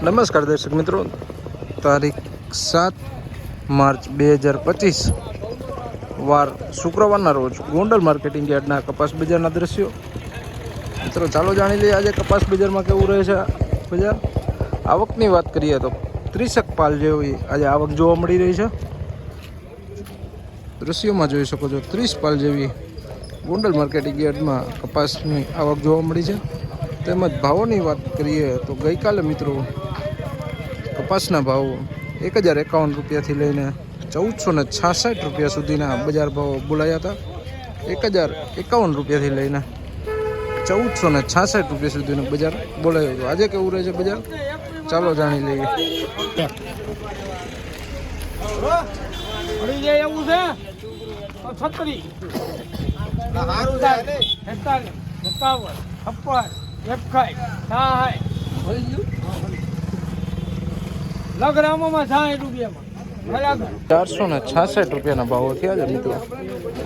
નમસ્કાર દર્શક મિત્રો, તારીખ 7 માર્ચ 2025 વાર શુક્રવારના રોજ ગોંડલ માર્કેટિંગ યાર્ડના કપાસ બજારના દ્રશ્યો. મિત્રો ચાલો જાણી લઈએ આજે કપાસ બજારમાં કેવું રહે છે બજાર. આવકની વાત કરીએ તો 30 પાલ જેવી આજે આવક જોવા મળી રહી છે. દ્રશ્યોમાં જોઈ શકો છો 30 પાલ જેવી ગોંડલ માર્કેટિંગ યાર્ડમાં કપાસની આવક જોવા મળી છે. તેમજ ભાવોની વાત કરીએ તો ગઈકાલે મિત્રો કપાસના ભાવ 1051 રૂપિયાથી લઈને 1466 રૂપિયા સુધીના બજાર ભાવ બોલાયા હતા. 1051 રૂપિયાથી લઈને 1466 રૂપિયા સુધીનું બજાર બોલાયું હતું. આજે કેવું રહે છે બજાર ચાલો જાણી લઈએ. લગરામોમાં 60 રૂપિયામાં 466 રૂપિયાના ભાવો થયા છે મિત્રો.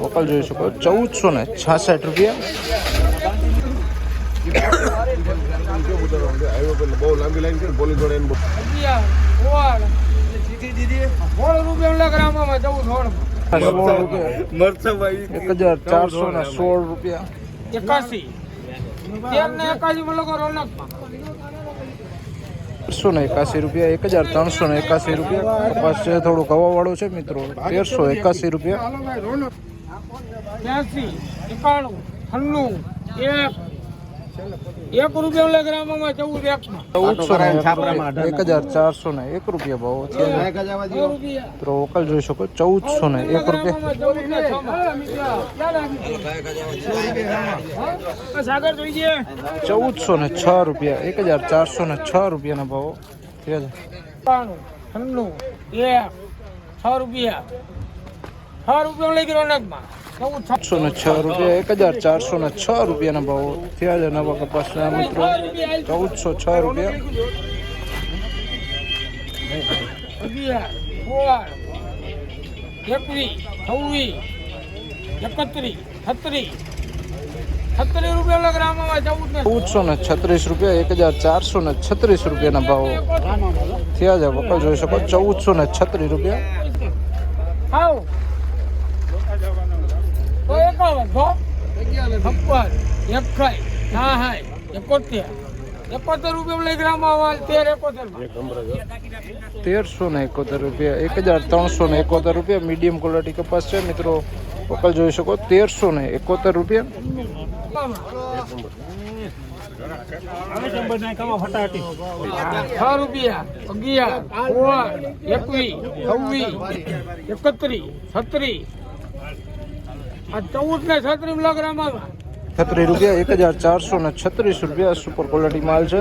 વકલ જોઈ શકો 1466 રૂપિયા. લગરામોમાં 1416 રૂપિયા. 81 રોનક 1381 રૂપિયા. 1381 રૂપિયા. કપાસ છે થોડું કવાવાળો છે મિત્રો. 1381 રૂપિયા. 82 91 96 1 રૂપિયા લગરામોમાં 1401 રૂપિયા ભાવ તો વકલ જોઈ શકો 1401 રૂપિયા. 1406 રૂપિયા. 1406 રૂપિયાના ભાવો થયા છે. 6 રૂપિયા 6 લઈ રોનકમાં 1406 રૂપિયા. 1406 રૂપિયાના ભાવો થયા છે નવા કપાસના મિત્રો. 1406 રૂપિયા. 17 રૂપિયા લગરામોમાં 1436 રૂપિયા. 1436 રૂપિયાના ભાવો થયા છે. વકલ જોઈ શકો 1436 રૂપિયા. તો 71 રૂપિયા લઈ ગ્રામમાં 1371 રૂપિયા. 1371 રૂપિયા. મીડિયમ ક્વોલિટી કપાસ છે મિત્રો. વકલ જોઈ શકો 1371 રૂપિયા. 6 રૂપિયા 11 16 21 31 લગરામમાં 36 રૂપિયા. 1436 રૂપિયા. સુપર ક્વોલિટી માલ છે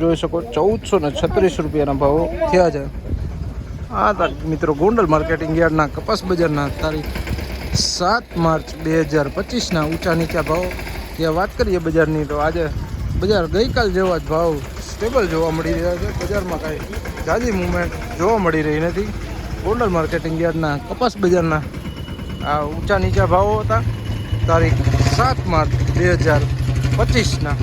જોઈ શકો 1436 રૂપિયાના ભાવો થયા છે. આ મિત્રો ગોંડલ માર્કેટિંગ યાર્ડના કપાસ બજારના તારીખ 7 માર્ચ 2025ના ઊંચા નીચા ભાવ ત્યાં વાત કરીએ બજારની તો આજે બજાર ગઈકાલ જેવા જ ભાવ સ્ટેબલ જોવા મળી રહ્યા છે. બજારમાં કાંઈ ઝાઝી મૂવમેન્ટ જોવા મળી રહી નથી. ગોંડલ માર્કેટિંગ યાર્ડના કપાસ બજારના આ ઊંચા નીચા ભાવો હતા તારીખ 7 માર્ચ 2025ના.